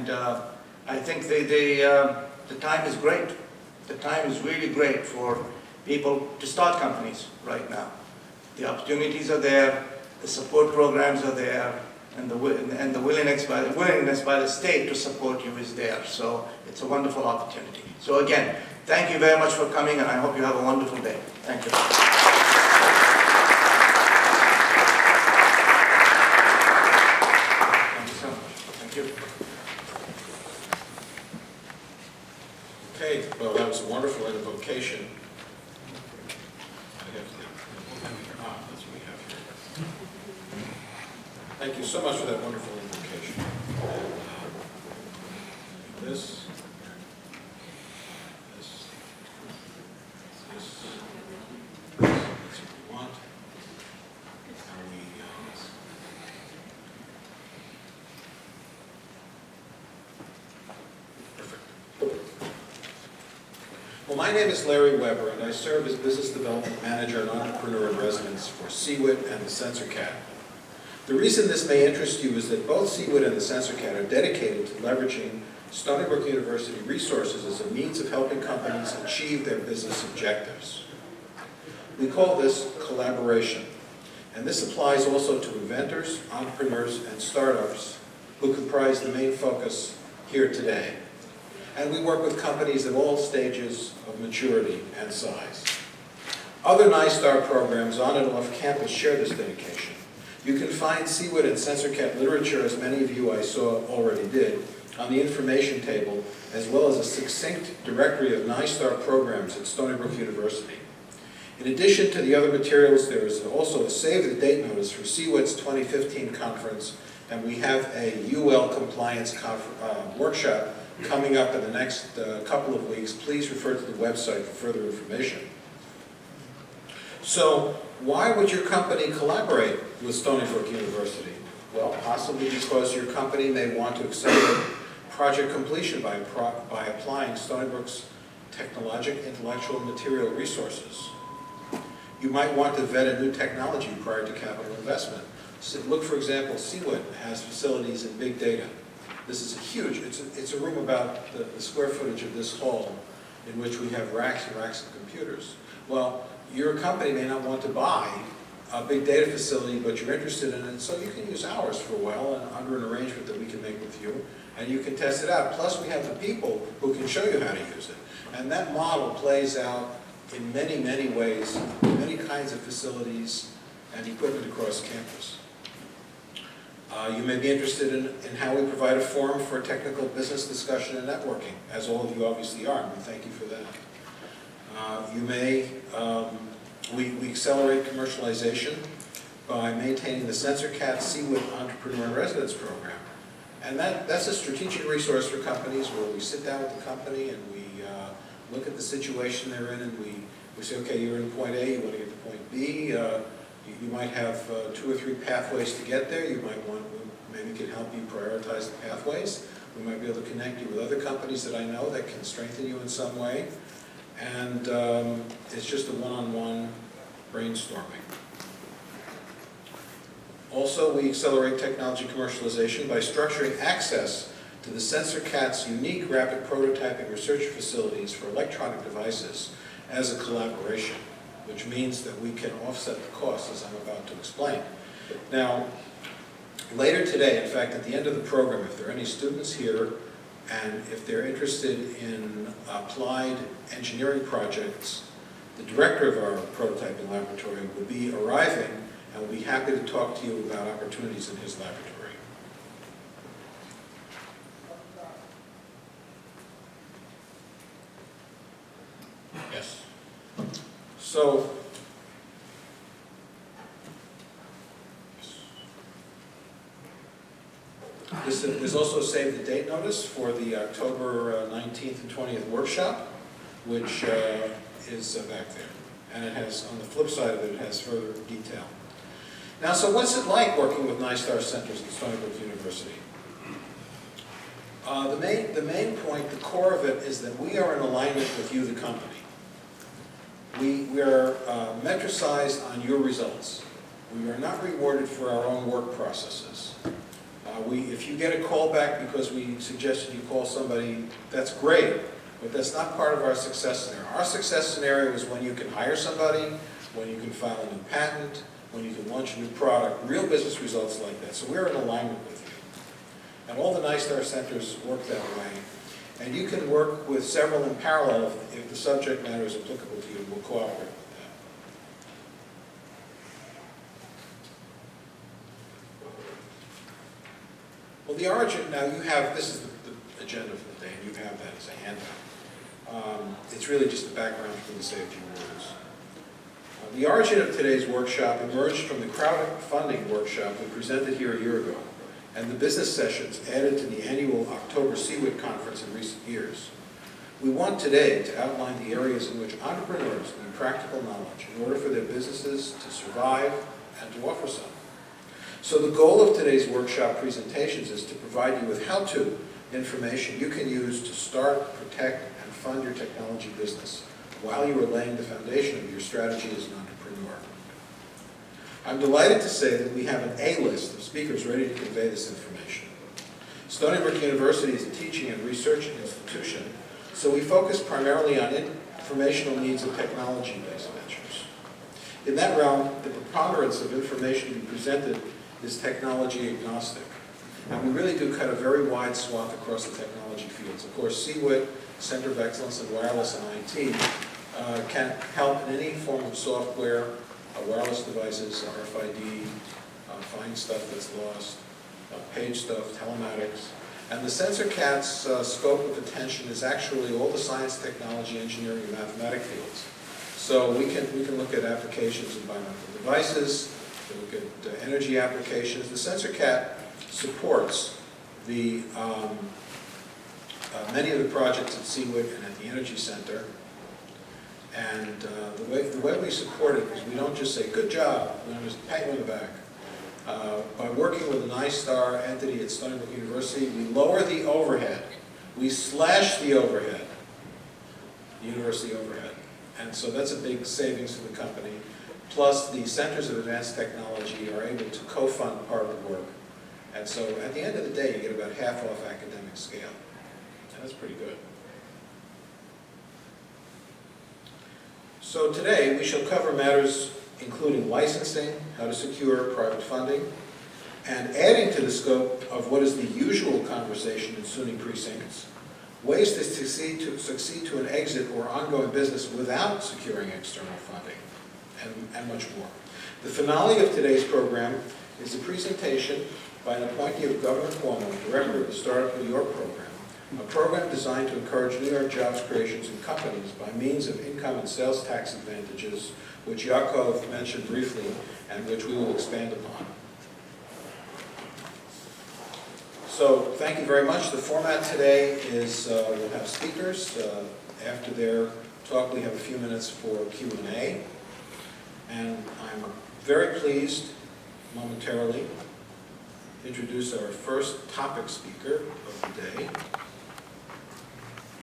And I think the time is great. The time is really great for people to start companies right now. The opportunities are there, the support programs are there, and the willingness by the state to support you is there. So it's a wonderful opportunity. So again, thank you very much for coming, and I hope you have a wonderful day. Thank you. Thank you so much. Thank you. Okay, well, that was a wonderful invocation. That's what we have here. Thank you so much for that wonderful invocation. And, this, that's what we want. And we, perfect. Well, my name is Larry Weber, and I serve as Business Development Manager and Entrepreneur in Residence for CEWIT and the CensorCat. The reason this may interest you is that both CEWIT and the CensorCat are dedicated to leveraging Stony Brook University resources as a means of helping companies achieve their business objectives. We call this collaboration, and this applies also to inventors, entrepreneurs, and startups who comprise the main focus here today. And we work with companies of all stages of maturity and size. Other NISTAR programs on and off campus share this dedication. You can find CEWIT and CensorCat literature, as many of you I saw already did, on the information table, as well as a succinct directory of NISTAR programs at Stony Brook University. In addition to the other materials, there is also a save-the-date notice for CEWIT's 2015 conference, and we have a UL compliance workshop coming up in the next couple of weeks. Please refer to the website for further information. So, why would your company collaborate with Stony Brook University? Well, possibly because your company may want to accelerate project completion by applying Stony Brook's technologic, intellectual, and material resources. You might want to vet a new technology prior to capital investment. So look, for example, CEWIT has facilities in big data. This is a huge, it's a room about the square footage of this hall in which we have racks and racks of computers. Well, your company may not want to buy a big data facility, but you're interested in it, so you can use ours for a while and under an arrangement that we can make with you, and you can test it out. Plus, we have the people who can show you how to use it. And that model plays out in many, many ways, many kinds of facilities and equipment across campus. You may be interested in how we provide a forum for technical business discussion and networking, as all of you obviously are, and we thank you for that. We accelerate commercialization by maintaining the CensorCat CEWIT Entrepreneur in Residence program. And that's a strategic resource for companies where we sit down with the company and we look at the situation they're in, and we say, okay, you're in point A, you want to get to point B. You might have 2 or 3 pathways to get there. You might want, maybe we can help you prioritize the pathways. We might be able to connect you with other companies that I know that can strengthen you in some way. And it's just a one-on-one brainstorming. Also, we accelerate technology commercialization by structuring access to the CensorCat's unique rapid prototyping research facilities for electronic devices as a collaboration, which means that we can offset the costs, as I'm about to explain. Now, later today, in fact, at the end of the program, if there are any students here, and if they're interested in applied engineering projects, the director of our prototyping laboratory will be arriving and will be happy to talk to you about opportunities in his laboratory. Yes. So, there's also a save the date notice for the October 19th and 20th workshop, which is back there. And it has, on the flip side of it, it has further detail. Now, so what's it like working with NISTAR centers at Stony Brook University? The main point, the core of it, is that we are in alignment with you, the company. We are metricized on your results. We are not rewarded for our own work processes. If you get a call back because we suggested you call somebody, that's great, but that's not part of our success scenario. Our success scenario is when you can hire somebody, when you can file a new patent, when you can launch a new product, real business results like that. So we're in alignment with you. And all the NISTAR centers work that way. And you can work with several in parallel if the subject matter is applicable to you. We'll cooperate with that. Well, the origin, now you have, this is the agenda for the day, and you have that as a handout. It's really just a background for me to say a few words. The origin of today's workshop emerged from the crowdfunding workshop we presented here a year ago, and the business sessions added to the annual October CEWIT conference in recent years. We want today to outline the areas in which entrepreneurs need practical knowledge in order for their businesses to survive and to offer some. So the goal of today's workshop presentations is to provide you with how-to information you can use to start, protect, and fund your technology business while you are laying the foundation of your strategy as an entrepreneur. I'm delighted to say that we have an A-list of speakers ready to convey this information. Stony Brook University is a teaching and research institution, so we focus primarily on informational needs of technology-based ventures. In that realm, the preponderance of information to be presented is technology agnostic. And we really do cut a very wide swath across the technology fields. Of course, CEWIT, Center of Excellence in Wireless and IT, can help in any form of software, wireless devices, RFID, find stuff that's lost, page stuff, telematics. And the CensorCat's scope of attention is actually all the science, technology, engineering, and mathematics fields. So we can look at applications in biomedical devices, we look at energy applications. The CensorCat supports the many of the projects at CEWIT and at the Energy Center. And the way we support it is we don't just say, good job, we don't just pat you on the back. By working with an NISTAR entity at Stony Brook University, we lower the overhead. We slash the overhead, the university overhead. And so that's a big savings for the company. Plus, the Centers of Advanced Technology are able to co-fund part of the work. And so at the end of the day, you get about half off academic scale. And that's pretty good. So today, we shall cover matters including licensing, how to secure private funding, and adding to the scope of what is the usual conversation in SUNY precincts, ways to succeed to an exit or ongoing business without securing external funding, and much more. The finale of today's program is a presentation by an appointee of Governor Cuomo, director of the Startup New York program, a program designed to encourage New York jobs creations in companies by means of income and sales tax advantages, which Yakov mentioned briefly and which we will expand upon. So thank you very much. The format today is we'll have speakers. After their talk, we have a few minutes for Q&A. And I'm very pleased momentarily to introduce our first topic speaker of the day.